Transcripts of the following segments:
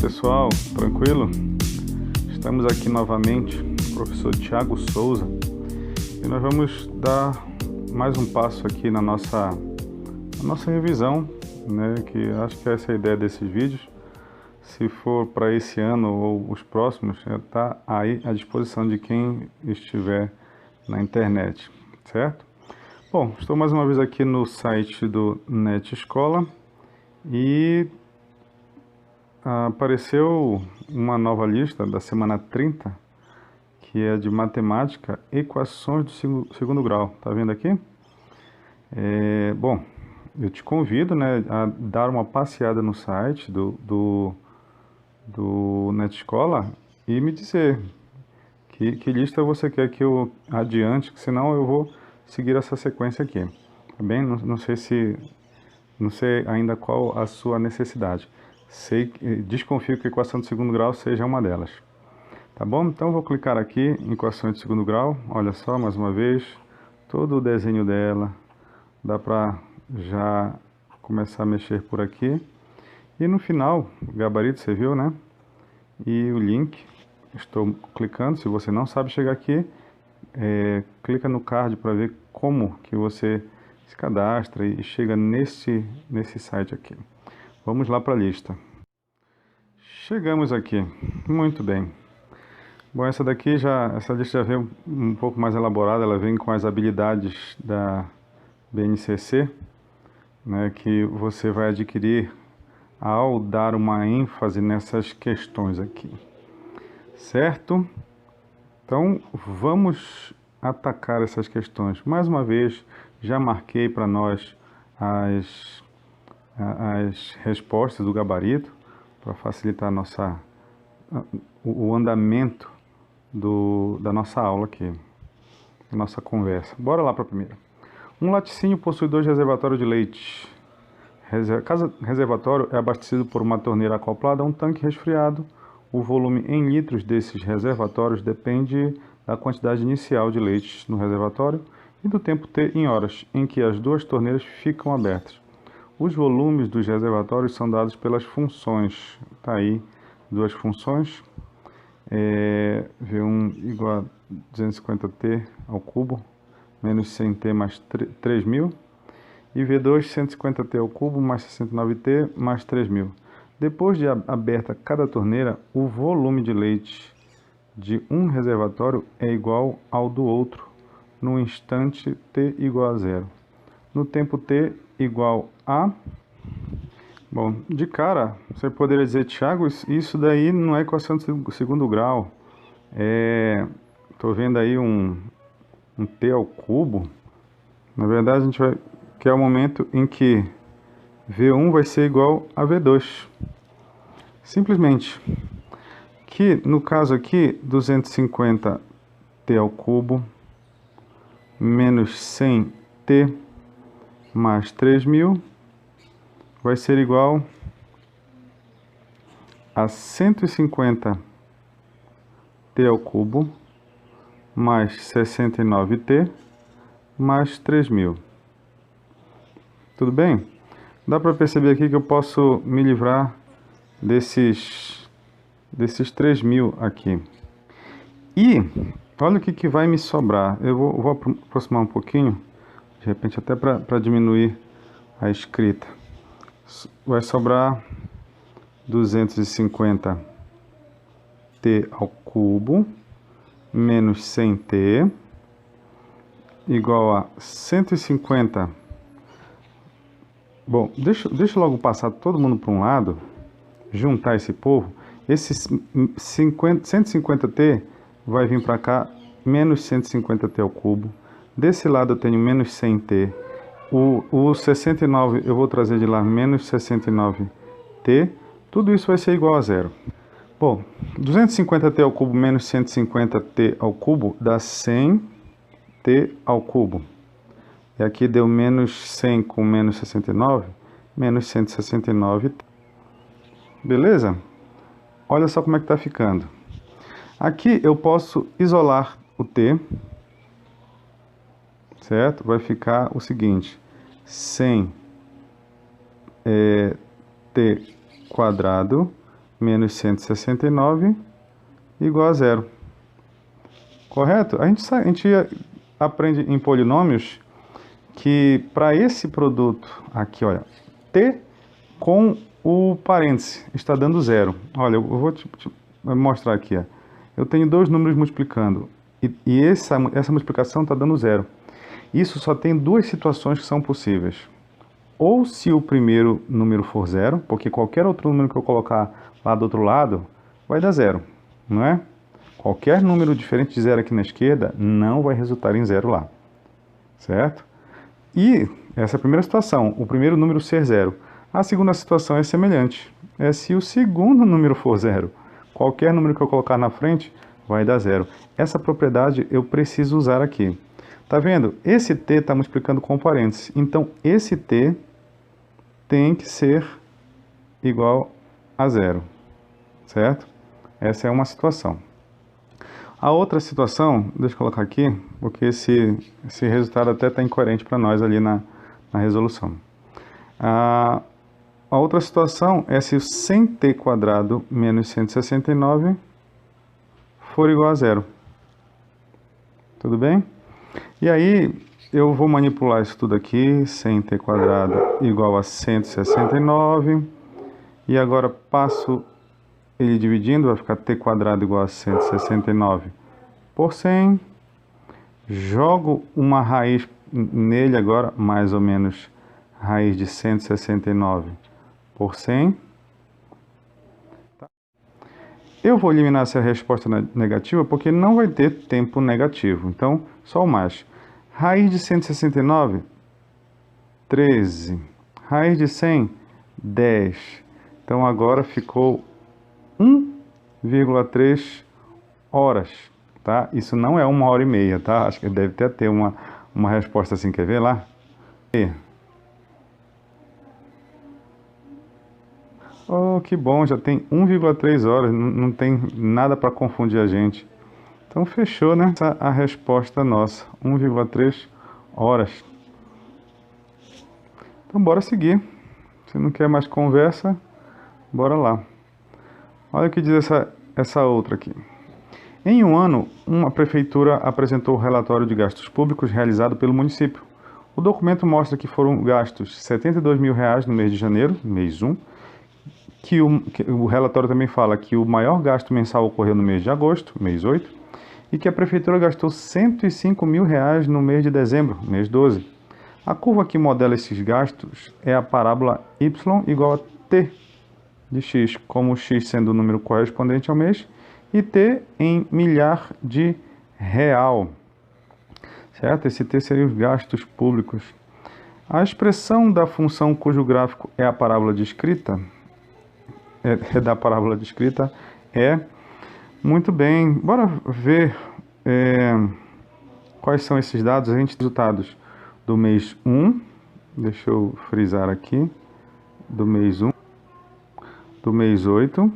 pessoal, tranquilo? Estamos aqui novamente, professor Thiago Souza, e nós vamos dar mais um passo aqui na nossa revisão, né? Que acho que essa é a ideia desses vídeos. Se for para esse ano ou os próximos, já está aí à disposição de quem estiver na internet, certo? Bom, estou mais uma vez aqui no site do NET Escola e apareceu uma nova lista da semana 30, que é de matemática, equações do segundo grau. Tá vendo aqui? Bom, eu te convido, né, a dar uma passeada no site do NET Escola e me dizer que lista você quer que eu adiante, senão eu vou seguir essa sequência aqui. Tá bem? Não sei ainda qual a sua necessidade. Desconfio que a equação de segundo grau seja uma delas. Tá bom? Então eu vou clicar aqui em equações de segundo grau. Olha só, mais uma vez, todo o desenho dela. Dá para já começar a mexer por aqui. E no final, o gabarito, você viu, né? E o link, estou clicando. Se você não sabe chegar aqui, clica no card para ver como que você se cadastra e chega nesse site aqui. Vamos lá para a lista. Chegamos aqui. Muito bem. Bom, essa lista já vem um pouco mais elaborada, ela vem com as habilidades da BNCC, né, que você vai adquirir ao dar uma ênfase nessas questões aqui. Certo? Então, vamos atacar essas questões. Mais uma vez, já marquei para nós as respostas do gabarito, para facilitar o andamento da nossa aula aqui, da nossa conversa. Bora lá para a primeira. Um laticínio possui 2 reservatórios de leite. Cada reservatório é abastecido por uma torneira acoplada a um tanque resfriado. O volume em litros desses reservatórios depende da quantidade inicial de leite no reservatório e do tempo T em horas em que as 2 torneiras ficam abertas. Os volumes dos reservatórios são dados pelas funções. Está aí 2 funções. V1 igual a 250t ao cubo, menos 100t mais 3.000. E V2, 150t ao cubo, mais 69t, mais 3.000. Depois de aberta cada torneira, o volume de leite de um reservatório é igual ao do outro, no instante t igual a 0. No tempo t igual a... Bom, de cara, você poderia dizer, Thiago, isso daí não é equação de segundo grau. Estou vendo aí um t ao cubo. Na verdade, a gente vai... que é o momento em que V1 vai ser igual a V2. Simplesmente. Que, no caso aqui, 250t ao cubo menos 100t mais 3.000 vai ser igual a 150t ao cubo mais 69t mais 3.000. Tudo bem? Dá para perceber aqui que eu posso me livrar desses 3.000 aqui. E olha o que vai me sobrar. Eu vou aproximar um pouquinho, de repente até para diminuir a escrita. Vai sobrar 250t ao cubo menos 100t igual a 150. Bom, deixa logo passar todo mundo para um lado, juntar esse povo. Esse 150t vai vir para cá, menos 150t ao cubo. Desse lado eu tenho menos 100t. O 69 eu vou trazer de lá, menos 69t. Tudo isso vai ser igual a 0. Bom, 250t ao cubo menos 150t ao cubo dá 100t ao cubo. E aqui deu menos 100 com menos 69, menos 169t. Beleza? Olha só como é que está ficando. Aqui eu posso isolar o t, certo? Vai ficar o seguinte, 100 t quadrado menos 169 igual a zero. Correto? A gente aprende em polinômios que para esse produto aqui, olha, t com o parêntese está dando zero. Olha, eu vou te mostrar aqui. Ó. Eu tenho dois números multiplicando e essa multiplicação está dando zero. Isso só tem duas situações que são possíveis. Ou se o primeiro número for zero, porque qualquer outro número que eu colocar lá do outro lado vai dar zero, não é? Qualquer número diferente de zero aqui na esquerda não vai resultar em zero lá, certo? E essa é a primeira situação, o primeiro número ser zero. A segunda situação é semelhante, é se o segundo número for zero. Qualquer número que eu colocar na frente vai dar zero. Essa propriedade eu preciso usar aqui. Tá vendo? Esse t está multiplicando com parênteses, então esse t tem que ser igual a zero, certo? Essa é uma situação. A outra situação, deixa eu colocar aqui, porque esse resultado até está incoerente para nós ali na resolução. A outra situação é se o 100t² menos 169 for igual a zero. Tudo bem? E aí, eu vou manipular isso tudo aqui, 100t² igual a 169, e agora passo ele dividindo, vai ficar t² igual a 169 por 100, jogo uma raiz nele agora, mais ou menos raiz de 169 por 100. Eu vou eliminar essa resposta negativa porque não vai ter tempo negativo, então só o mais. Raiz de 169, 13. Raiz de 100, 10. Então agora ficou 1,3 horas, tá? Isso não é 1h30, tá? Acho que deve ter uma resposta assim, quer ver lá? Oh, que bom, já tem 1,3 horas, não tem nada para confundir a gente. Então fechou, né? Essa é a resposta nossa, 1,3 horas. Então bora seguir. Se não quer mais conversa, bora lá. Olha o que diz essa outra aqui. Em um ano, uma prefeitura apresentou o relatório de gastos públicos realizado pelo município. O documento mostra que foram gastos R$ 72 mil no mês de janeiro, mês 1, que o relatório também fala que o maior gasto mensal ocorreu no mês de agosto, mês 8, e que a prefeitura gastou R$ 105 mil no mês de dezembro, mês 12. A curva que modela esses gastos é a parábola y igual a t de x, como x sendo o número correspondente ao mês, e t em milhar de real. Certo? Esse t seria os gastos públicos. A expressão da função cujo gráfico é a parábola descrita, muito bem. Bora ver quais são esses dados. A gente tem resultados do mês 1, deixa eu frisar aqui, do mês 1, do mês 8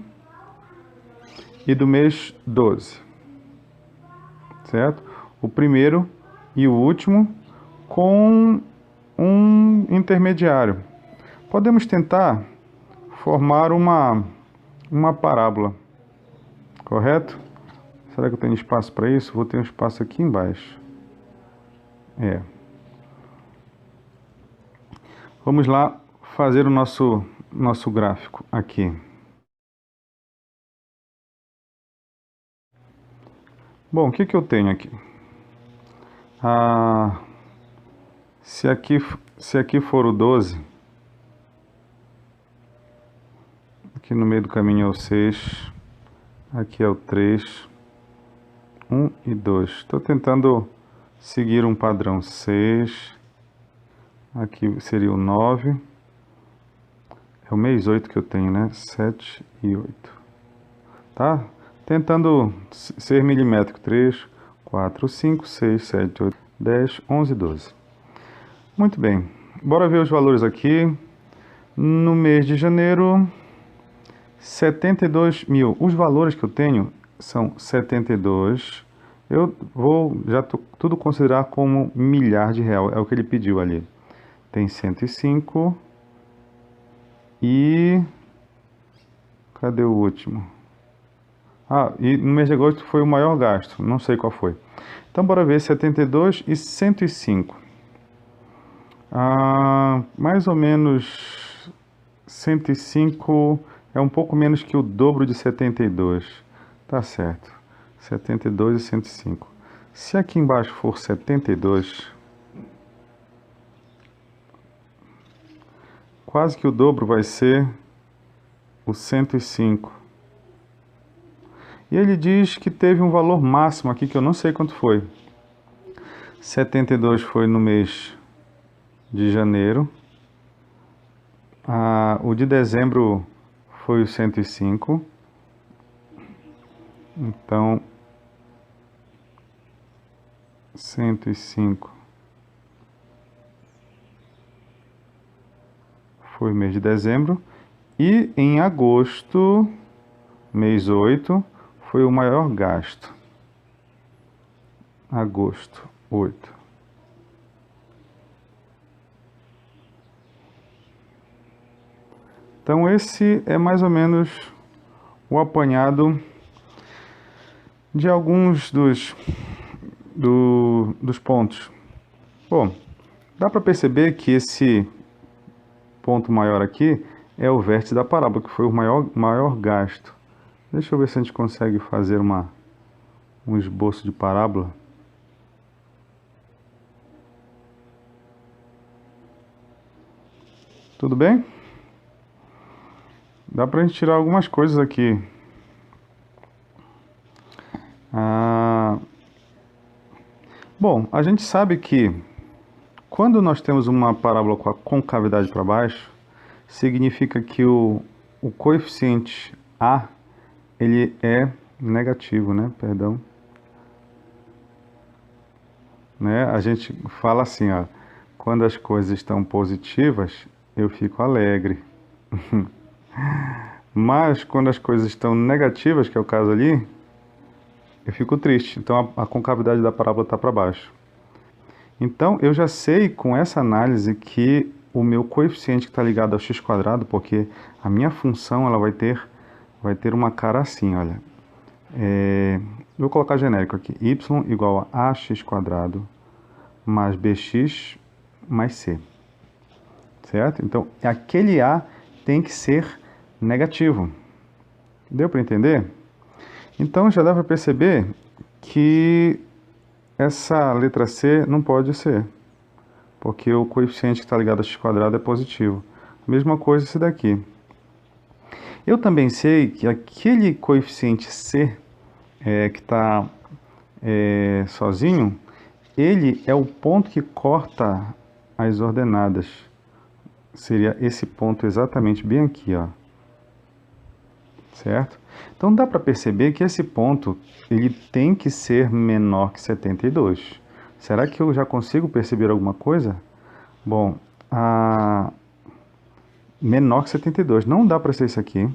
e do mês 12, certo? O primeiro e o último com um intermediário. Podemos tentar formar uma parábola, correto? Será que eu tenho espaço para isso? Vou ter um espaço aqui embaixo. Vamos lá fazer o nosso gráfico aqui. Bom, o que eu tenho aqui? Se aqui for o 12, aqui no meio do caminho é o 6, aqui é o 3, 1 e 2. Estou tentando seguir um padrão. 6, aqui seria o 9, é o mês 8 que eu tenho, né? 7 e 8, tá? Tentando ser milimétrico. 3, 4, 5, 6, 7, 8, 10, 11, 12. Muito bem. Bora ver os valores aqui. No mês de janeiro, 72 mil. Os valores que eu tenho são 72. Eu vou já tudo considerar como milhar de real. É o que ele pediu ali. Tem 105 e Cadê o último? Ah, e no mês de agosto foi o maior gasto, não sei qual foi. Então, bora ver 72 e 105. Mais ou menos 105 é um pouco menos que o dobro de 72. Tá certo. 72 e 105. Se aqui embaixo for 72, quase que o dobro vai ser o 105. E ele diz que teve um valor máximo aqui que eu não sei quanto foi. 72 foi no mês de janeiro. O de dezembro foi o 105. Então, 105 foi o mês de dezembro. E em agosto, mês 8, foi o maior gasto. Agosto, 8. Então esse é mais ou menos o apanhado de alguns dos pontos. Bom, dá para perceber que esse ponto maior aqui é o vértice da parábola, que foi o maior gasto. Deixa eu ver se a gente consegue fazer um esboço de parábola. Tudo bem? Dá pra gente tirar algumas coisas aqui. Bom, a gente sabe que quando nós temos uma parábola com a concavidade para baixo, significa que o coeficiente A, ele é negativo, né? Perdão. Né? A gente fala assim, ó, quando as coisas estão positivas, eu fico alegre. Mas quando as coisas estão negativas, que é o caso ali, eu fico triste. Então a concavidade da parábola está para baixo. Então eu já sei com essa análise que o meu coeficiente que está ligado ao x², porque a minha função ela vai ter uma cara assim, olha. Vou colocar genérico aqui, y igual a ax² mais bx mais c, certo? Então aquele a tem que ser negativo. Deu para entender? Então já dá para perceber que essa letra C não pode ser, porque o coeficiente que está ligado a x² é positivo. Mesma coisa esse daqui. Eu também sei que aquele coeficiente C que está sozinho, ele é o ponto que corta as ordenadas. Seria esse ponto exatamente bem aqui, ó. Certo? Então dá para perceber que esse ponto ele tem que ser menor que 72. Será que eu já consigo perceber alguma coisa? Bom, menor que 72. Não dá para ser isso aqui.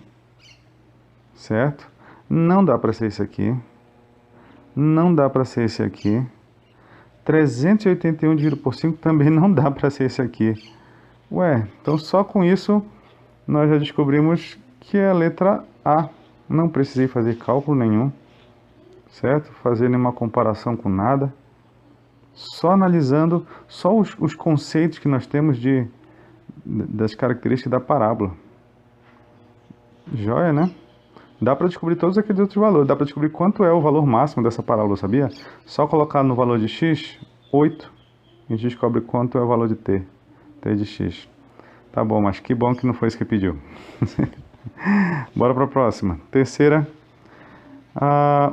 Certo? Não dá para ser isso aqui. Não dá para ser esse aqui. 381 dividido por 5 também não dá para ser esse aqui. Ué, então só com isso nós já descobrimos que é a letra A. Não precisei fazer cálculo nenhum, certo? Fazer nenhuma comparação com nada. Só analisando só os conceitos que nós temos das características da parábola. Joia, né? Dá para descobrir todos aqueles outros valores. Dá para descobrir quanto é o valor máximo dessa parábola, sabia? Só colocar no valor de x, 8, a gente descobre quanto é o valor de t de x. Tá bom, mas que bom que não foi isso que pediu. Bora para a próxima. Terceira.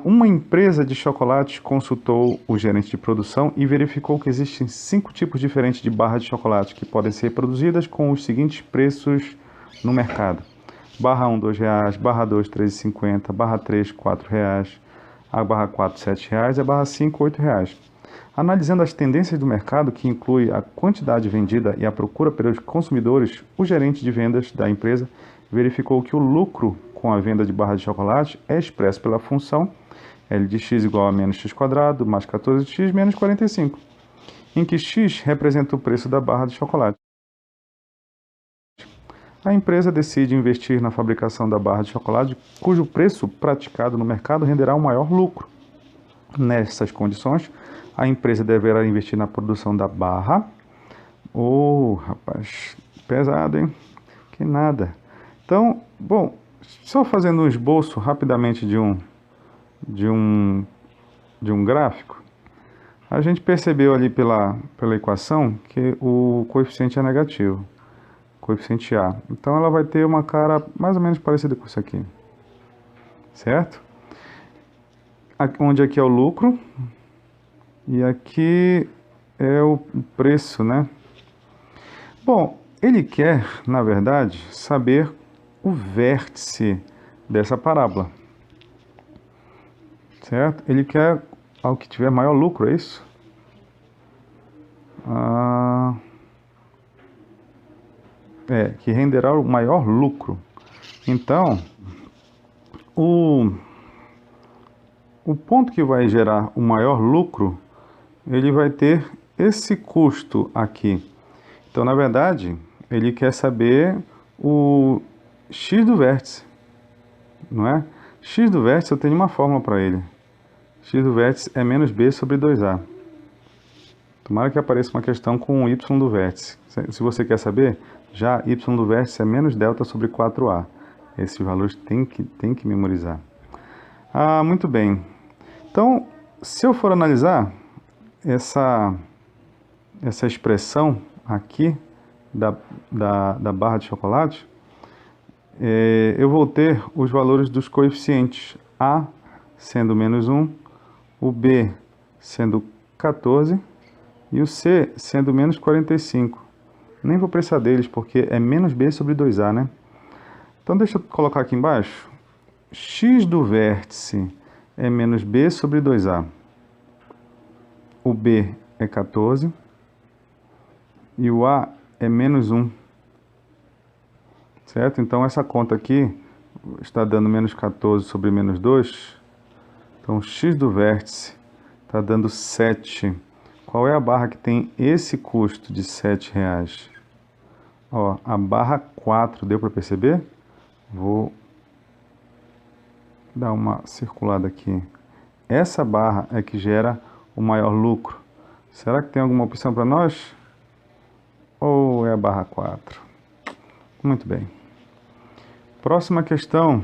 Uma empresa de chocolates consultou o gerente de produção e verificou que existem 5 tipos diferentes de barras de chocolate que podem ser produzidas com os seguintes preços no mercado. Barra 1, R$ 2, barra 2, R$ 3,50, barra 3, R$ 4, a barra 4, R$ 7 e a barra 5, R$ 8. Analisando as tendências do mercado, que inclui a quantidade vendida e a procura pelos consumidores, o gerente de vendas da empresa verificou que o lucro com a venda de barras de chocolate é expresso pela função L de x igual a menos x² mais 14x menos 45, em que x representa o preço da barra de chocolate. A empresa decide investir na fabricação da barra de chocolate, cujo preço praticado no mercado renderá um maior lucro. Nessas condições, a empresa deverá investir na produção da barra. Rapaz, pesado, hein? Que nada. Então, bom, só fazendo um esboço rapidamente de um gráfico, a gente percebeu ali pela equação que o coeficiente é negativo, coeficiente A. Então ela vai ter uma cara mais ou menos parecida com isso aqui, certo? Onde aqui é o lucro e aqui é o preço, né? Bom, ele quer, na verdade, saber o vértice dessa parábola, certo? Ele quer algo que tiver maior lucro, é isso? Que renderá o maior lucro. Então, o ponto que vai gerar o maior lucro, ele vai ter esse custo aqui. Então, na verdade, ele quer saber o x do vértice, não é? X do vértice, eu tenho uma fórmula para ele. X do vértice é menos b sobre 2a. Tomara que apareça uma questão com y do vértice. Se você quer saber, já y do vértice é menos delta sobre 4a. Esses valores tem que memorizar. Muito bem. Então, se eu for analisar essa expressão aqui da barra de chocolate, eu vou ter os valores dos coeficientes. A sendo menos 1, o B sendo 14 e o C sendo menos 45. Nem vou precisar deles, porque é menos B sobre 2A, né? Então, deixa eu colocar aqui embaixo. X do vértice é menos B sobre 2A. O B é 14. E o A é menos 1. Certo? Então, essa conta aqui está dando menos 14 sobre menos 2. Então, x do vértice está dando 7. Qual é a barra que tem esse custo de R$7? A barra 4, deu para perceber? Vou dar uma circulada aqui. Essa barra é que gera o maior lucro. Será que tem alguma opção para nós? Ou é a barra 4? Muito bem. Próxima questão.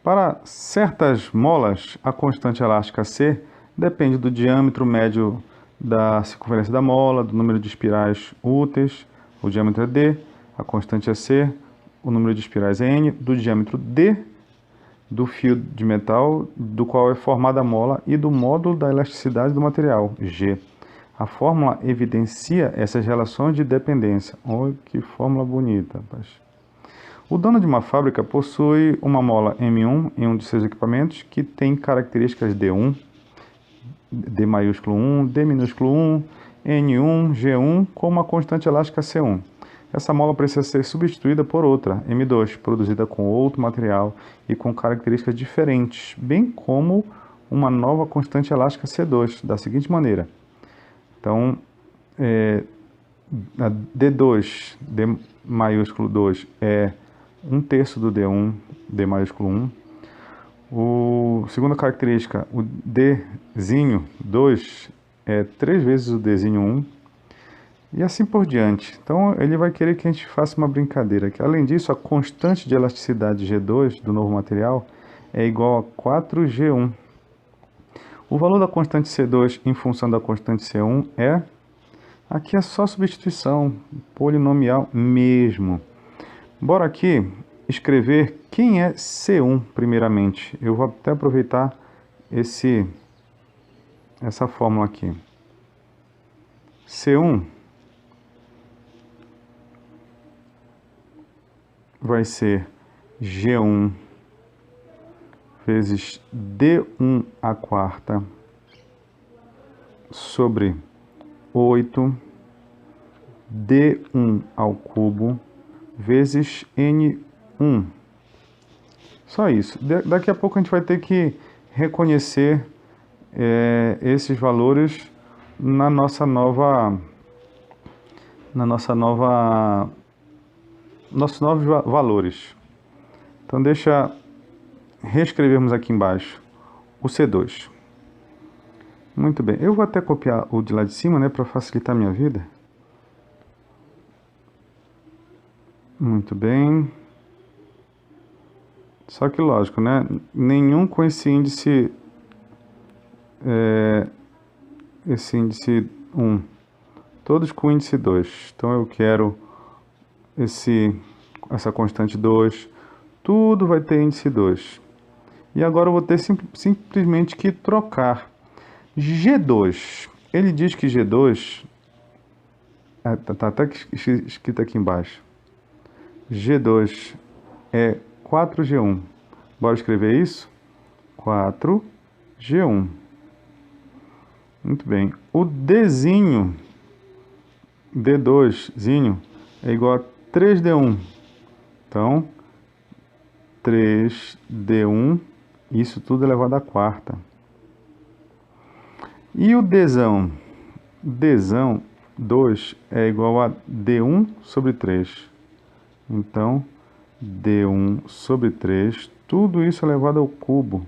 Para certas molas, a constante elástica C depende do diâmetro médio da circunferência da mola, do número de espirais úteis, o diâmetro é D, a constante é C, o número de espirais é N, do diâmetro D, do fio de metal do qual é formada a mola e do módulo da elasticidade do material, G. A fórmula evidencia essas relações de dependência. Olha que fórmula bonita, rapaz. O dono de uma fábrica possui uma mola M1 em um de seus equipamentos que tem características D1, D maiúsculo 1, D minúsculo 1, N1, G1 com uma constante elástica C1. Essa mola precisa ser substituída por outra, M2, produzida com outro material e com características diferentes, bem como uma nova constante elástica C2, da seguinte maneira. Então, a D2, D maiúsculo 2, é 1/3 do D1, D maiúsculo 1. Segunda característica, o Dzinho 2 é 3 vezes o Dzinho 1. E assim por diante. Então, ele vai querer que a gente faça uma brincadeira. Que, além disso, a constante de elasticidade G2 do novo material é igual a 4G1. O valor da constante C2 em função da constante C1 é... Aqui é só substituição, polinomial mesmo. Bora aqui escrever quem é C1 primeiramente. Eu vou até aproveitar essa fórmula aqui. C1 vai ser G1 vezes D1 à quarta sobre 8 D1 ao cubo vezes N1. Só isso. Daqui a pouco a gente vai ter que reconhecer esses valores na nossa nova nossos novos valores. Então deixa reescrevermos aqui embaixo o C2. Muito bem, eu vou até copiar o de lá de cima, né, para facilitar a minha vida. Muito bem. Só que lógico, né, nenhum com esse índice 1. Todos com índice 2. Então eu quero essa constante 2. Tudo vai ter índice 2. E agora eu vou ter simplesmente que trocar. G2. Ele diz que G2... Tá até escrito aqui embaixo. G2 é 4G1. Bora escrever isso? 4G1. Muito bem. O Dzinho, D2zinho, é igual a 3D1. Então, 3D1, isso tudo elevado à quarta. E o Dzão? Dzão 2 é igual a D1 sobre 3. Então, D1 sobre 3, tudo isso elevado ao cubo,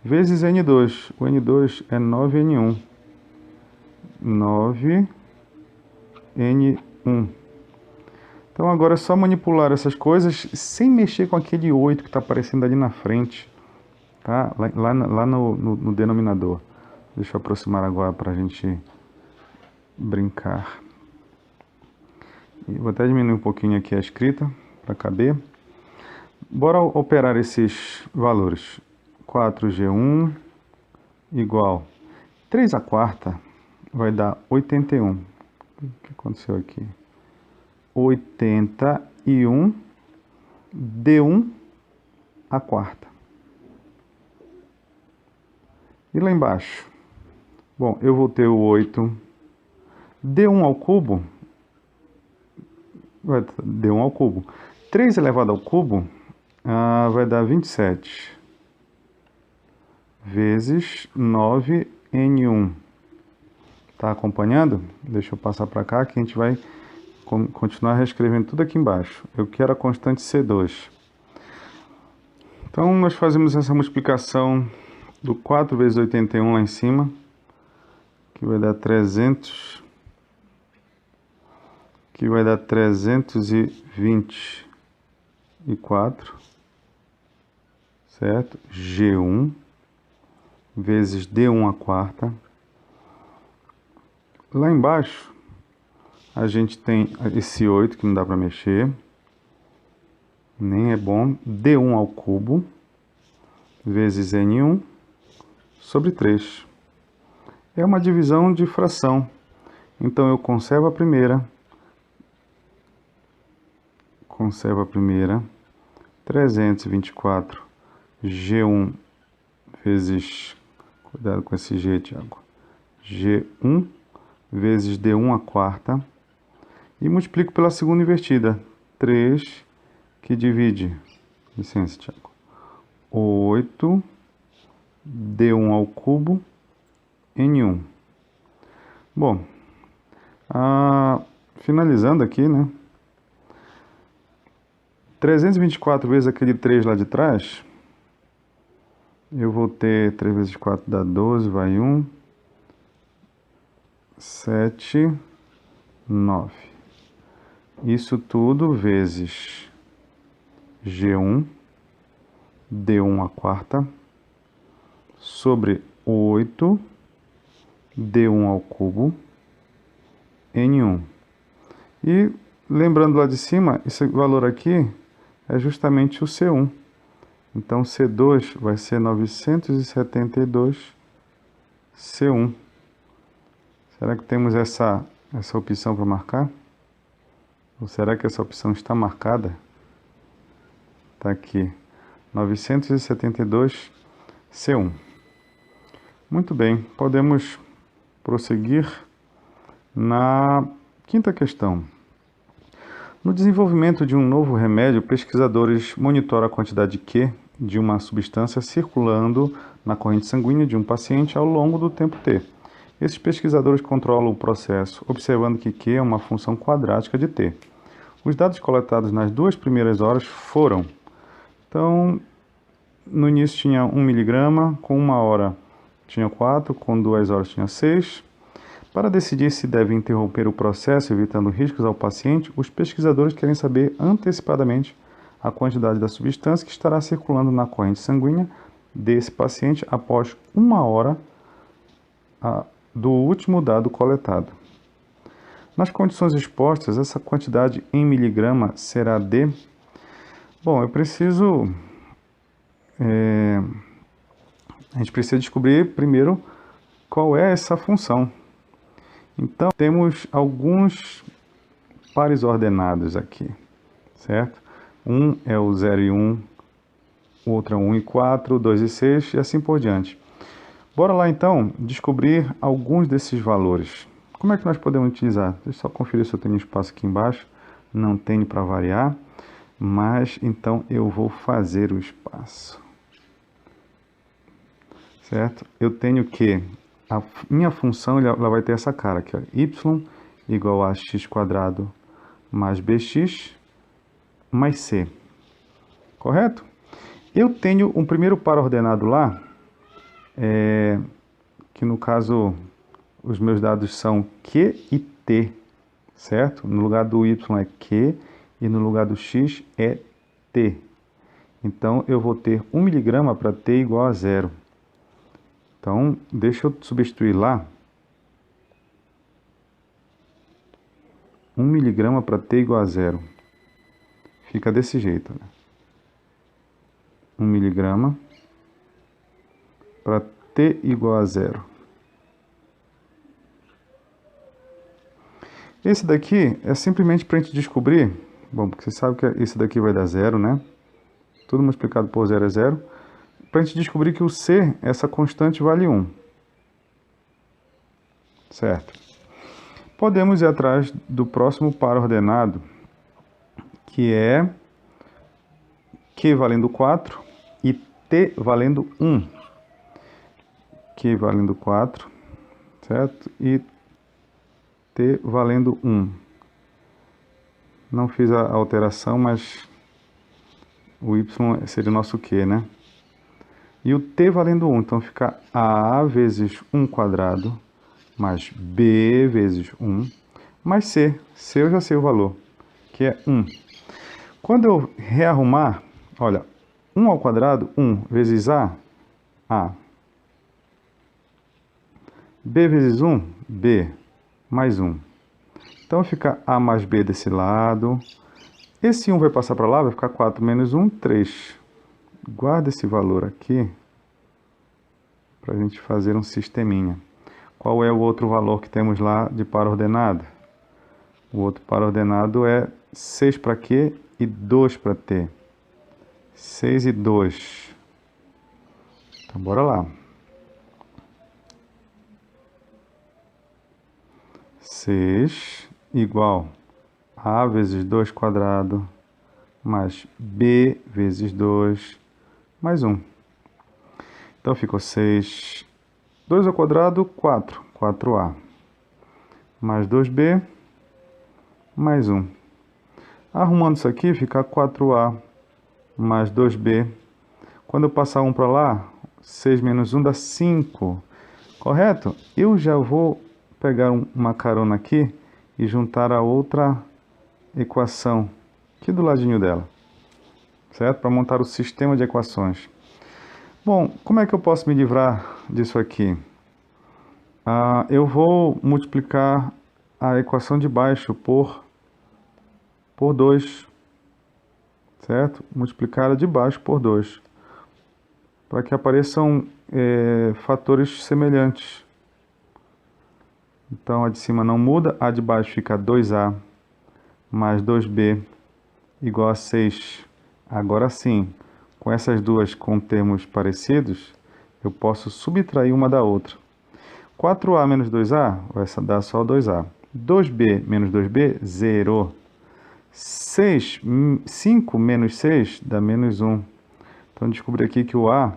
vezes N2. O N2 é 9N1. 9N1. Então agora é só manipular essas coisas sem mexer com aquele 8 que está aparecendo ali na frente, tá? Lá no denominador. Deixa eu aproximar agora para a gente brincar. E vou até diminuir um pouquinho aqui a escrita para caber. Bora operar esses valores. 4G1 igual 3 à quarta vai dar 81. O que aconteceu aqui? 81 D1 à quarta. E lá embaixo? Bom, eu vou ter o 8. D1 ao cubo. D1 ao cubo. 3 elevado ao cubo vai dar 27. Vezes 9N1. Tá acompanhando? Deixa eu passar para cá que a gente vai continuar reescrevendo tudo aqui embaixo. Eu quero a constante C2. Então, nós fazemos essa multiplicação do 4 vezes 81 lá em cima, que vai dar 300, que vai dar 324, certo? G1 vezes D1 à quarta. Lá embaixo, a gente tem esse 8 que não dá para mexer, nem é bom. D1 ao cubo vezes N1 sobre 3. É uma divisão de fração. Então eu conservo a primeira. 324 G1 vezes, cuidado com esse G, Tiago, G1 vezes D1 à quarta, e multiplico pela segunda invertida, 3, que divide, licença, Tiago, 8, D1 ao cubo, N1. Bom, finalizando aqui, né? 324 vezes aquele 3 lá de trás, eu vou ter 3 vezes 4 dá 12, vai 1, 7, 9. Isso tudo vezes G1, D1 à quarta, sobre 8, D1 ao cubo, N1. E lembrando lá de cima, esse valor aqui é justamente o C1. Então, C2 vai ser 972 C1. Será que temos essa opção para marcar? Ou será que essa opção está marcada? Está aqui, 972 C1. Muito bem, podemos prosseguir na quinta questão. No desenvolvimento de um novo remédio, pesquisadores monitoram a quantidade Q de uma substância circulando na corrente sanguínea de um paciente ao longo do tempo T. Esses pesquisadores controlam o processo, observando que Q é uma função quadrática de T. Os dados coletados nas 2 primeiras horas foram, então, no início tinha 1 miligrama, com 1 hora tinha 4, com 2 horas tinha 6. Para decidir se deve interromper o processo, evitando riscos ao paciente, os pesquisadores querem saber antecipadamente a quantidade da substância que estará circulando na corrente sanguínea desse paciente após 1 hora do último dado coletado. Nas condições expostas, essa quantidade em miligrama será de... Bom, a gente precisa descobrir primeiro qual é essa função. Então, temos alguns pares ordenados aqui, certo? Um é o 0 e 1, o outro é 1 e 4, 2 e 6 e assim por diante. Bora lá então descobrir alguns desses valores. Como é que nós podemos utilizar? Deixa eu só conferir se eu tenho espaço aqui embaixo. Não tenho para variar, mas então eu vou fazer o espaço. Certo? Eu tenho que a minha função ela vai ter essa cara aqui, ó, y igual a x quadrado mais bx mais c, correto? Eu tenho um primeiro par ordenado lá, que no caso os meus dados são q e t, certo? No lugar do y é q e no lugar do x é t. Então eu vou ter 1 miligrama para t igual a 0. Então, deixa eu substituir lá 1 miligrama para t igual a 0. Fica desse jeito, né? 1 miligrama para t igual a 0. Esse daqui é simplesmente para a gente descobrir, bom, porque você sabe que esse daqui vai dar 0, né? Tudo multiplicado por 0 é 0. Para a gente descobrir que o c, essa constante, vale 1. Certo? Podemos ir atrás do próximo par ordenado, que é q valendo 4 e t valendo 1. Q valendo 4, certo? E t valendo 1. Não fiz a alteração, mas o y seria o nosso q, né? E o t valendo 1, então fica a vezes 1 quadrado mais b vezes 1 mais c. C eu já sei o valor, que é 1. Quando eu rearrumar, olha, 1 ao quadrado, 1 vezes a. B vezes 1, b, mais 1. Então fica a mais b desse lado. Esse 1 vai passar para lá, vai ficar 4 menos 1, 3. Guarda esse valor aqui para a gente fazer um sisteminha. Qual é o outro valor que temos lá de par ordenado? O outro par ordenado é 6 para Q e 2 para T. 6 e 2. Então, bora lá. 6 igual a vezes 2 quadrado mais b vezes 2 mais 1. Então, ficou 6. 2 ao quadrado, 4. 4a. Mais 2b, mais 1. Arrumando isso aqui, fica 4a mais 2b. Quando eu passar 1 para lá, 6 menos 1 dá 5. Correto? Eu já vou pegar uma carona aqui e juntar a outra equação aqui do ladinho dela. Certo? Para montar o sistema de equações. Bom, como é que eu posso me livrar disso aqui? Eu vou multiplicar a equação de baixo por 2, certo? Multiplicar ela de baixo por 2, para que apareçam fatores semelhantes. Então, a de cima não muda, a de baixo fica 2a mais 2b igual a 6. Agora sim, com essas duas com termos parecidos, eu posso subtrair uma da outra. 4a menos 2a vai dar só 2a. 2b menos 2b, 0. 5 menos 6 dá menos 1. Então, descobri aqui que o a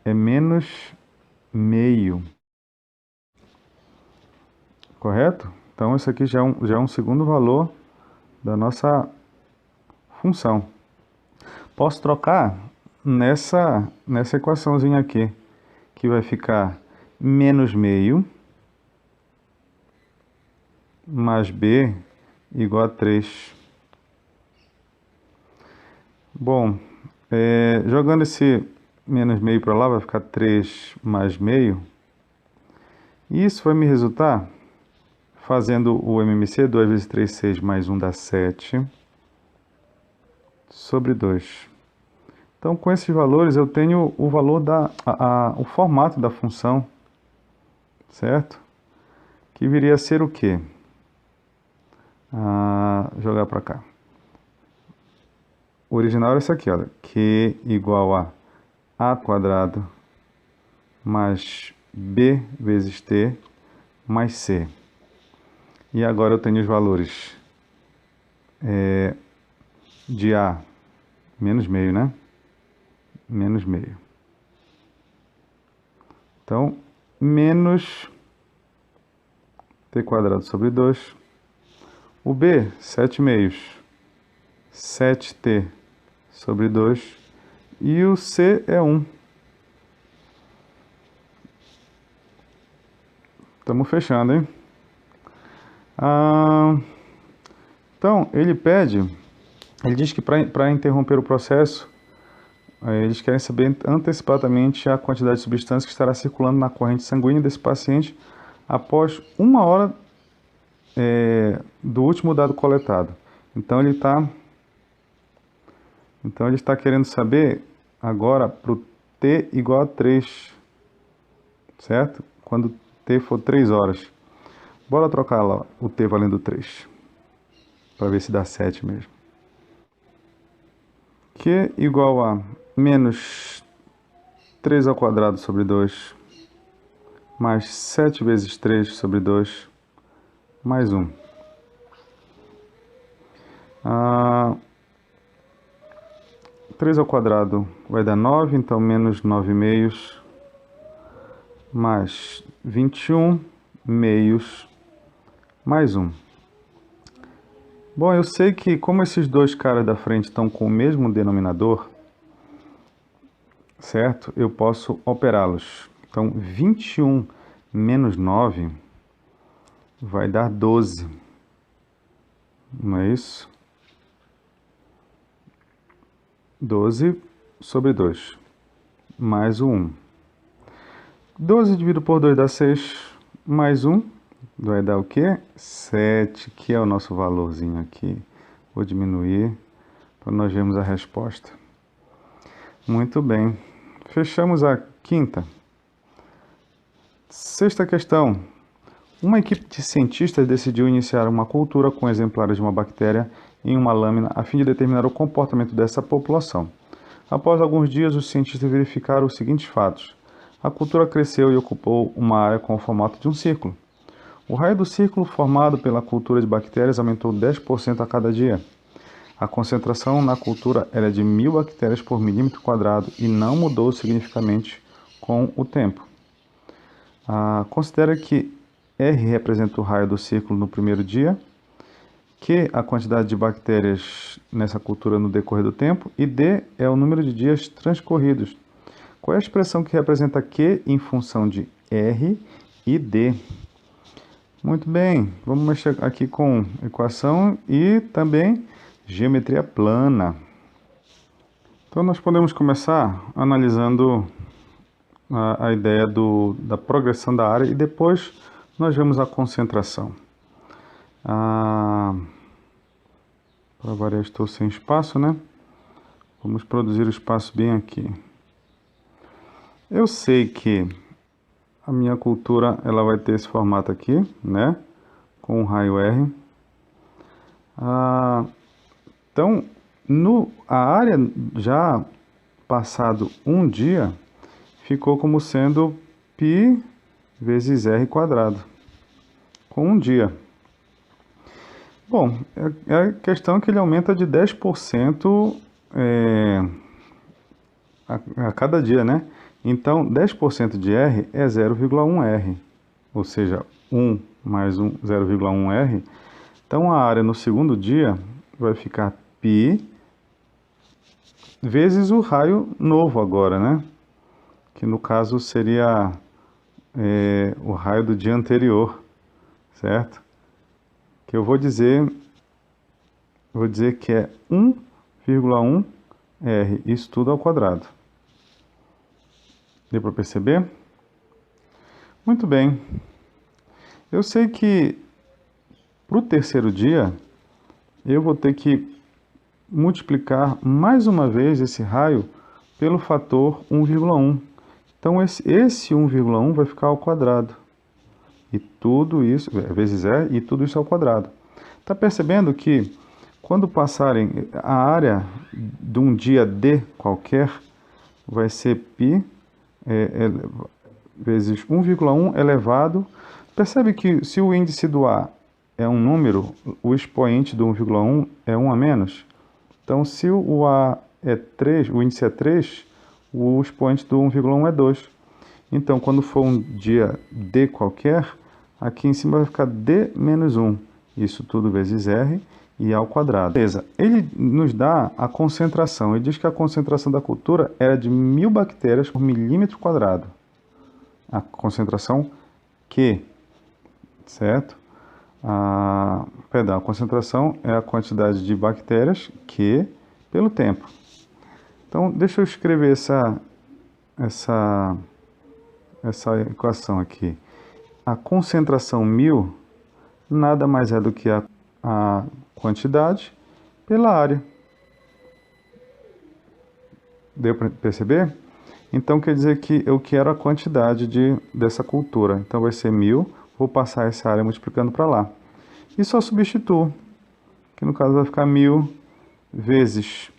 é menos meio. Correto? Então, esse aqui já é um segundo valor da nossa função. Posso trocar nessa equaçãozinha aqui, que vai ficar menos meio mais b igual a 3. Bom, jogando esse menos meio para lá, vai ficar 3 mais meio. E isso vai me resultar, fazendo o MMC, 2 vezes 3, 6, mais 1 dá 7, sobre 2. Então, com esses valores, eu tenho o valor o formato da função, certo? Que viria a ser o quê? Jogar para cá. O original era isso aqui, olha. Q igual a quadrado mais b vezes t mais c. E agora eu tenho os valores de a menos meio, né? Menos meio. Então, menos t quadrado sobre 2. O b, 7 meios. 7t sobre 2. E o c é 1. Estamos fechando, hein? Então, ele diz que para interromper o processo, eles querem saber antecipadamente a quantidade de substância que estará circulando na corrente sanguínea desse paciente após 1 hora do último dado coletado. Então ele está querendo saber agora para o t igual a 3, certo? Quando t for 3 horas. Bora trocar lá o t valendo 3, para ver se dá 7 mesmo. Q igual a menos 3 ao quadrado sobre 2, mais 7 vezes 3 sobre 2, mais 1. 3 ao quadrado vai dar 9, então menos 9 meios, mais 21 meios, mais 1. Bom, eu sei que como esses dois caras da frente estão com o mesmo denominador, certo? Eu posso operá-los. Então, 21 menos 9 vai dar 12. Não é isso? 12 sobre 2, mais o 1. 12 dividido por 2 dá 6, mais 1 vai dar o quê? 7, que é o nosso valorzinho aqui. Vou diminuir para nós vermos a resposta. Muito bem. Fechamos a quinta. Sexta questão. Uma equipe de cientistas decidiu iniciar uma cultura com exemplares de uma bactéria em uma lâmina a fim de determinar o comportamento dessa população. Após alguns dias, os cientistas verificaram os seguintes fatos. A cultura cresceu e ocupou uma área com o formato de um círculo. O raio do círculo formado pela cultura de bactérias aumentou 10% a cada dia. A concentração na cultura era de 1000 bactérias por milímetro quadrado e não mudou significativamente com o tempo. Considera que R representa o raio do círculo no primeiro dia, Q a quantidade de bactérias nessa cultura no decorrer do tempo e D é o número de dias transcorridos. Qual é a expressão que representa Q em função de R e D? Muito bem, vamos mexer aqui com equação e também geometria plana. Então nós podemos começar analisando a ideia da progressão da área e depois nós vemos a concentração. Para variar, estou sem espaço, né? Vamos produzir o espaço bem aqui. Eu sei que a minha cultura ela vai ter esse formato aqui, né? Com o raio R. Então, a área já passado um dia ficou como sendo π vezes R quadrado, com um dia. Bom, a questão é que ele aumenta de 10% a cada dia, né? Então, 10% de R é 0,1 R, ou seja, 1 mais 0,1 R. Então, a área no segundo dia vai ficar π vezes o raio novo agora, né? Que no caso seria o raio do dia anterior, certo? Que eu vou dizer que é 1,1 R, isso tudo ao quadrado. Deu para perceber? Muito bem. Eu sei que para o terceiro dia, eu vou ter que multiplicar mais uma vez esse raio pelo fator 1,1. Então, esse 1,1 vai ficar ao quadrado. E tudo isso, vezes e tudo isso ao quadrado. Está percebendo que quando passarem a área de um dia D qualquer, vai ser π vezes 1,1 elevado. Percebe que se o índice do A é um número, o expoente do 1,1 é 1 a menos. Então, se o A é 3, o índice é 3, o expoente do 1,1 é 2. Então, quando for um dia D qualquer, aqui em cima vai ficar D menos 1. Isso tudo vezes R e ao quadrado. Beleza. Ele nos dá a concentração. Ele diz que a concentração da cultura era de 1000 bactérias por milímetro quadrado. A concentração Q, certo? A concentração é a quantidade de bactérias Q pelo tempo. Então, deixa eu escrever essa equação aqui. A concentração 1000 nada mais é do que a quantidade pela área. Deu para perceber? Então, quer dizer que eu quero a quantidade dessa cultura. Então, vai ser 1000, vou passar essa área multiplicando para lá. E só substituo, que no caso vai ficar 1000 vezes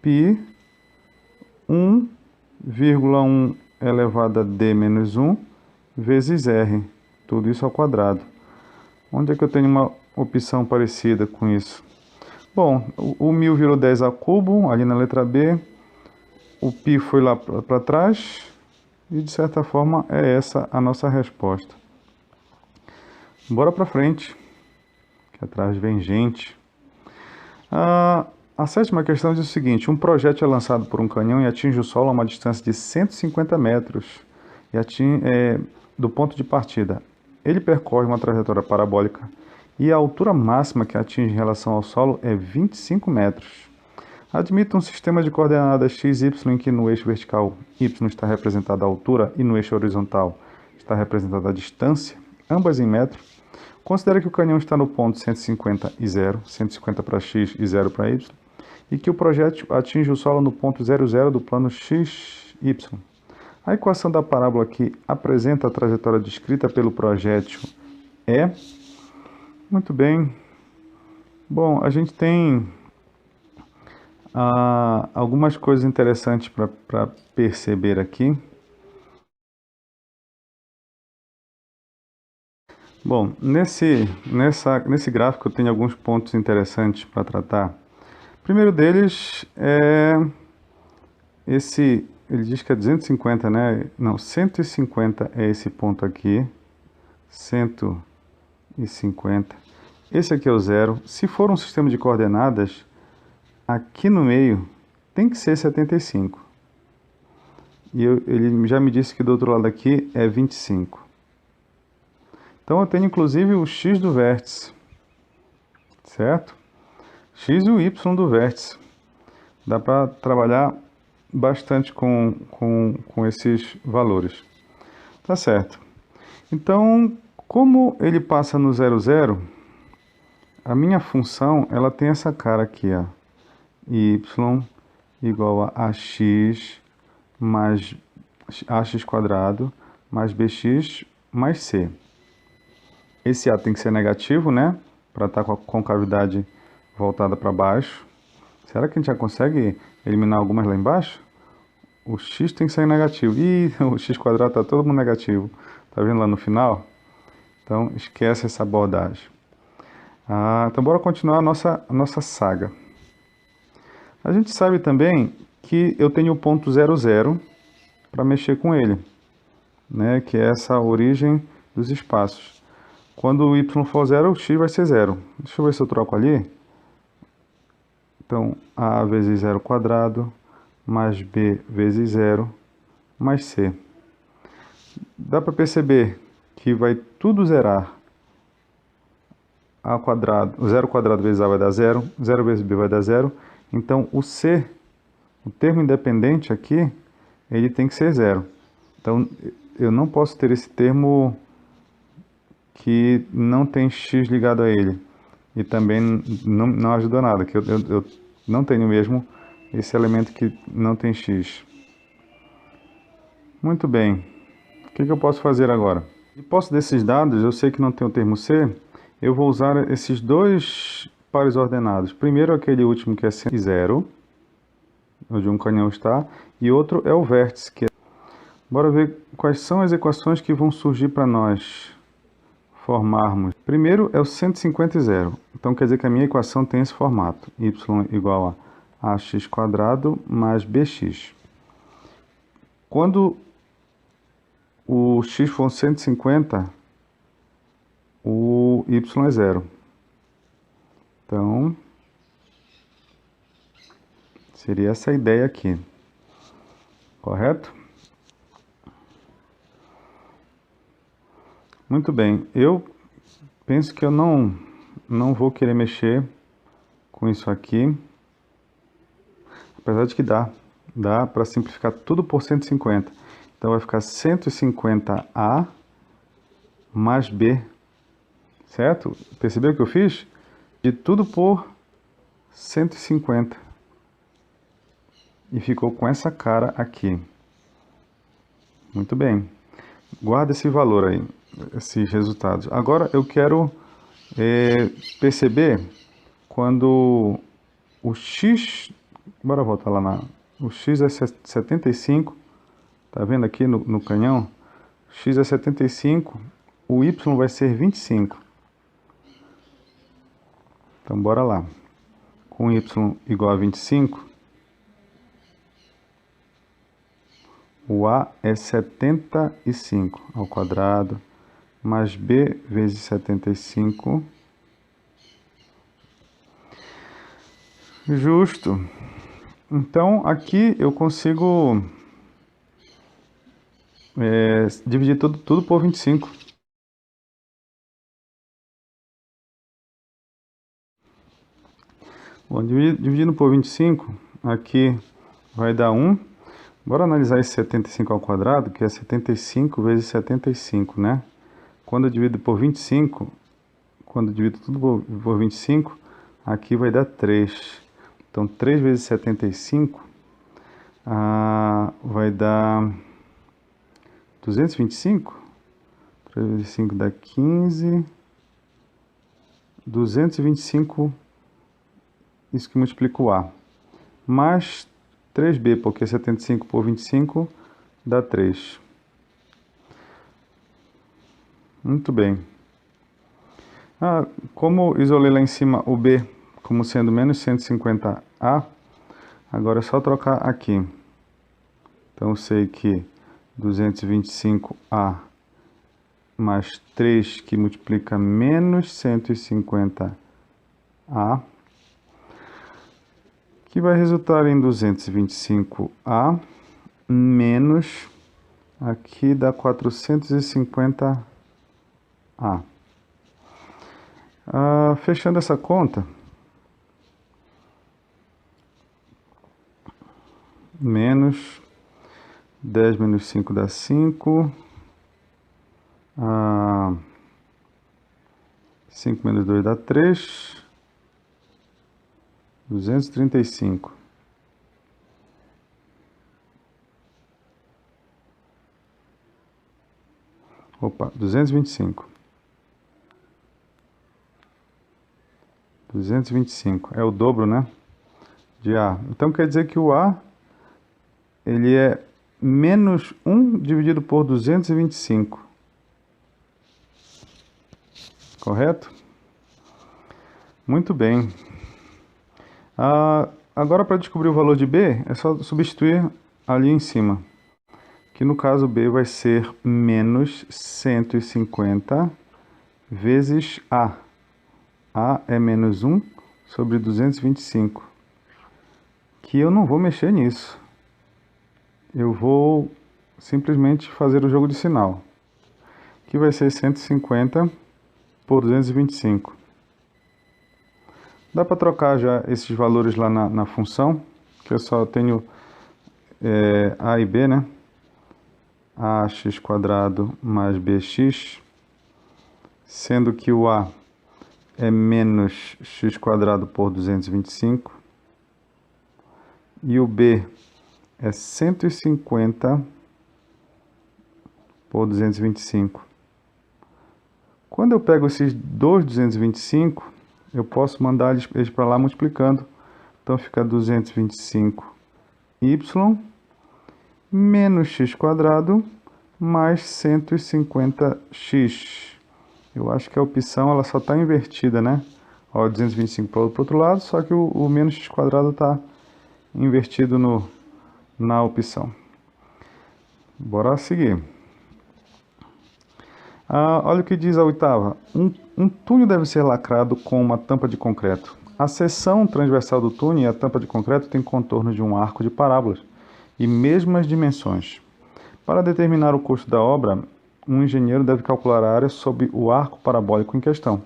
π 1,1 elevado a D menos 1 vezes R. Tudo isso ao quadrado. Onde é que eu tenho uma opção parecida com isso? Bom, o 1000 virou 10 ao cubo, ali na letra B. O π foi lá para trás. E, de certa forma, é essa a nossa resposta. Bora para frente, que atrás vem gente. A sétima questão diz o seguinte: um projétil é lançado por um canhão e atinge o solo a uma distância de 150 metros do ponto de partida. Ele percorre uma trajetória parabólica e a altura máxima que atinge em relação ao solo é 25 metros. Admita um sistema de coordenadas x, y em que no eixo vertical y está representada a altura e no eixo horizontal está representada a distância, ambas em metros. Considera que o canhão está no ponto 150 e 0, 150 para x e 0 para y, e que o projétil atinge o solo no ponto 00 do plano XY. A equação da parábola que apresenta a trajetória descrita pelo projétil é... Muito bem. Bom, a gente tem algumas coisas interessantes para perceber aqui. Bom, nesse gráfico eu tenho alguns pontos interessantes para tratar. O primeiro deles é ele diz que é 250, né? Não, 150 é esse ponto aqui. 150. Esse aqui é o zero. Se for um sistema de coordenadas, aqui no meio tem que ser 75. E ele já me disse que do outro lado aqui é 25. Então eu tenho inclusive o x do vértice, certo? X e o y do vértice. Dá para trabalhar bastante com esses valores. Tá certo. Então, como ele passa no 00, a minha função ela tem essa cara aqui, ó. Y igual a ax mais ax quadrado mais bx mais c. Esse A tem que ser negativo, né? Para estar com a concavidade voltada para baixo. Será que a gente já consegue eliminar algumas lá embaixo? O x tem que ser negativo. Ih, o x quadrado está todo mundo negativo. Tá vendo lá no final? Então, esquece essa abordagem. Então, bora continuar a nossa saga. A gente sabe também que eu tenho o ponto 00 para mexer com ele, né? Que é essa origem dos espaços. Quando o y for zero, o x vai ser zero. Deixa eu ver se eu troco ali. Então, a vezes zero quadrado, mais b vezes zero, mais c. Dá para perceber que vai tudo zerar. A quadrado, o zero quadrado vezes a vai dar zero, zero vezes b vai dar zero. Então, o c, o termo independente aqui, ele tem que ser zero. Então, eu não posso ter esse termo que não tem x ligado a ele. E também não ajuda nada, que eu não tenho mesmo esse elemento que não tem x. Muito bem. O que eu posso fazer agora? De posse desses dados, eu sei que não tem o termo c, eu vou usar esses dois pares ordenados. Primeiro aquele último que é 0, onde um canhão está, e outro é o vértice, que é... Bora ver quais são as equações que vão surgir para nós formarmos. Primeiro é o 150 e 0. Então quer dizer que a minha equação tem esse formato. Y igual a ax quadrado mais bx. Quando o x for 150, o y é zero. Então, seria essa a ideia aqui. Correto? Muito bem. Eu penso que eu não vou querer mexer com isso aqui. Apesar de que dá para simplificar tudo por 150. Então vai ficar 150A mais B. Certo? Percebeu o que eu fiz? De tudo por 150. E ficou com essa cara aqui. Muito bem. Guarda esse valor aí, esses resultados. Agora eu quero perceber quando o x... Bora voltar lá na... O x é 75. Tá vendo aqui no canhão? X é 75. O y vai ser 25. Então, bora lá. Com y igual a 25, o a é 75 ao quadrado, mais b vezes 75. Justo. Então, aqui eu consigo dividir tudo por 25. Bom, dividindo por 25, aqui vai dar 1. Bora analisar esse 75 ao quadrado, que é 75 vezes 75, né? Quando eu divido por 25, quando eu divido tudo por 25, aqui vai dar 3. Então, 3 vezes 75 vai dar 225. 3 vezes 5 dá 15. 225, isso que multiplica o A. Mais 3b, porque 75 por 25 dá 3. Muito bem. Como isolei lá em cima o b como sendo menos 150A, agora é só trocar aqui. Então eu sei que 225A mais 3, que multiplica menos 150A, que vai resultar em 225A menos, aqui dá 450A. Fechando essa conta, menos 10 menos 5 dá 5, 5 menos 2 dá 3, 235. Opa, 225. 225 é o dobro, né? De A. Então quer dizer que o A ele é menos 1 dividido por 225. Correto? Muito bem. Agora, para descobrir o valor de B, é só substituir ali em cima. Que no caso B vai ser menos 150 vezes A. A é menos 1 sobre 225. Que eu não vou mexer nisso. Eu vou simplesmente fazer o jogo de sinal. Que vai ser 150 por 225. Dá para trocar já esses valores lá na função, que eu só tenho a e b, né? ax² mais bx, sendo que o a é menos x² por 225 e o b é 150 por 225. Quando eu pego esses dois 225, eu posso mandar eles para lá multiplicando. Então fica 225y menos x² mais 150x. Eu acho que a opção ela só está invertida, né? Ó, 225 para o outro lado, só que o menos x² está invertido na opção. Bora seguir. Olha o que diz a oitava. Um túnel deve ser lacrado com uma tampa de concreto. A seção transversal do túnel e a tampa de concreto têm contornos de um arco de parábolas e mesmas dimensões. Para determinar o custo da obra, um engenheiro deve calcular a área sob o arco parabólico em questão.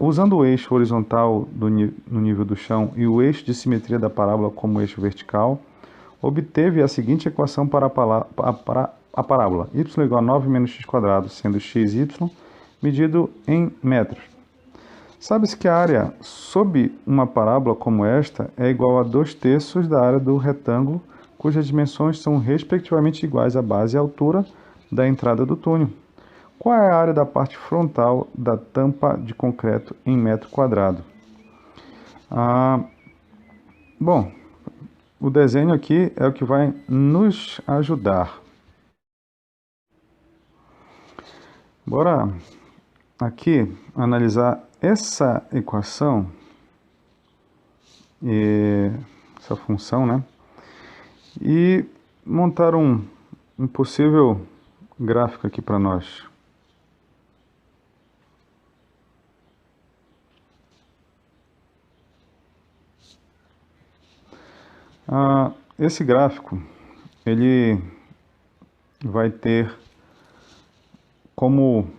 Usando o eixo horizontal no nível do chão e o eixo de simetria da parábola como eixo vertical, obteve a seguinte equação para a parábola: y igual a 9 menos x², sendo xy medido em metros. Sabe-se que a área sob uma parábola como esta é igual a 2/3 da área do retângulo, cujas dimensões são respectivamente iguais à base e à altura da entrada do túnel. Qual é a área da parte frontal da tampa de concreto em metro quadrado? Bom, o desenho aqui é o que vai nos ajudar. Bora aqui analisar essa equação, essa função, né? E montar um possível gráfico aqui para nós. Esse gráfico, ele vai ter como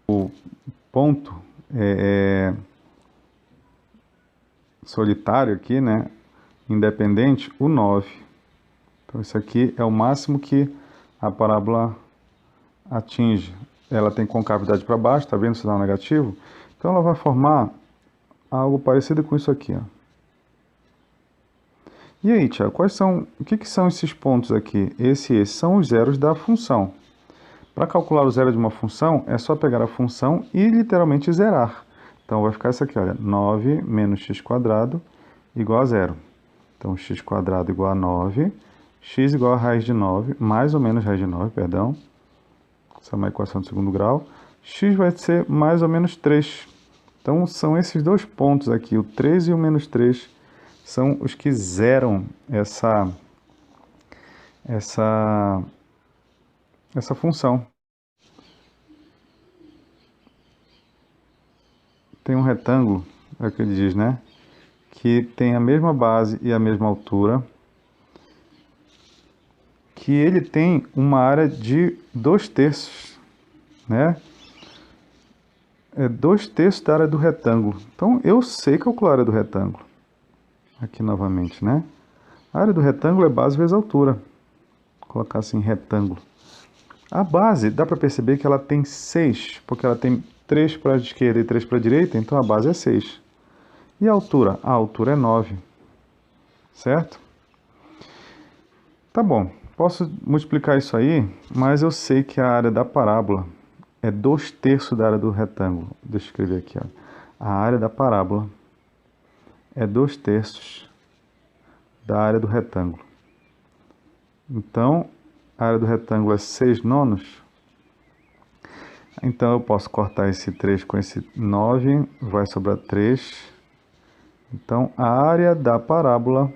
o ponto solitário aqui, né, independente, o 9. Então, isso aqui é o máximo que a parábola atinge. Ela tem concavidade para baixo, tá vendo o sinal negativo? Então, ela vai formar algo parecido com isso aqui, ó. E aí, Tiago, o que são esses pontos aqui? Esses são os zeros da função. Para calcular o zero de uma função, é só pegar a função e literalmente zerar. Então, vai ficar isso aqui, olha, 9 menos x² igual a zero. Então, x² igual a 9, x igual a raiz de 9, mais ou menos raiz de 9, perdão. Essa é uma equação de segundo grau. X vai ser mais ou menos 3. Então, são esses dois pontos aqui, o 3 e o menos 3, são os que zeram essa função. Tem um retângulo, é o que ele diz, né? Que tem a mesma base e a mesma altura, que ele tem uma área de 2/3, né? É 2/3 da área do retângulo. Então, eu sei calcular a área do retângulo. Aqui novamente, né? A área do retângulo é base vezes altura. Vou colocar assim, retângulo. A base, dá para perceber que ela tem 6, porque ela tem 3 para a esquerda e 3 para a direita, então a base é 6. E a altura? A altura é 9. Certo? Tá bom, posso multiplicar isso aí, mas eu sei que a área da parábola é 2/3 da área do retângulo. Deixa eu escrever aqui, ó. A área da parábola é 2/3 da área do retângulo. Então, a área do retângulo é 6/9. Então, eu posso cortar esse 3 com esse 9, vai sobrar 3. Então, a área da parábola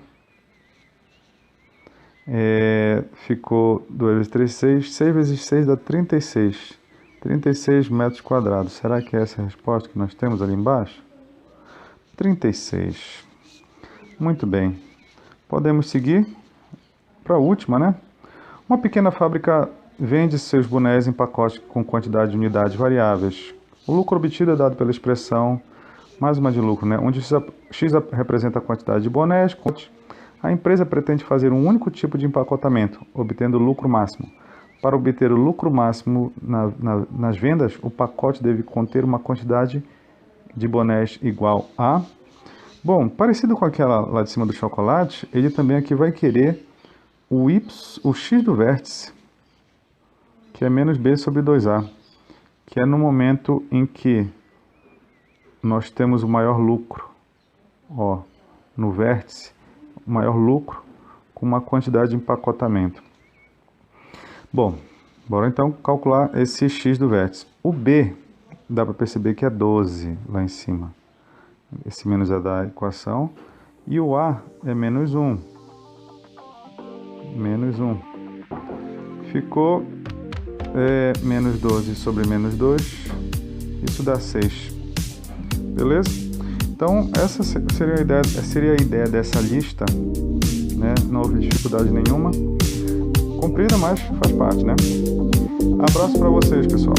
ficou 2 vezes 3, 6. 6 vezes 6 dá 36. 36 metros quadrados. Será que é essa a resposta que nós temos ali embaixo? 36. Muito bem. Podemos seguir para a última, né? Uma pequena fábrica vende seus bonés em pacotes com quantidade de unidades variáveis. O lucro obtido é dado pela expressão, mais uma de lucro, né? Onde X representa a quantidade de bonés. A empresa pretende fazer um único tipo de empacotamento, obtendo o lucro máximo. Para obter o lucro máximo nas vendas, o pacote deve conter uma quantidade de bonés igual a... Bom, parecido com aquela lá de cima do chocolate, ele também aqui vai querer o x do vértice, que é menos b sobre 2a, que é no momento em que nós temos o maior lucro, ó, no vértice, o maior lucro com uma quantidade de empacotamento. Bom, bora então calcular esse x do vértice. O b, dá para perceber que é 12 lá em cima. Esse menos é da equação. E o a é menos 1. Menos 1. Ficou menos 12 sobre menos 2. Isso dá 6. Beleza? Então, essa seria a ideia dessa lista, né? Não houve dificuldade nenhuma. Comprida, mas faz parte, né? Abraço para vocês, pessoal.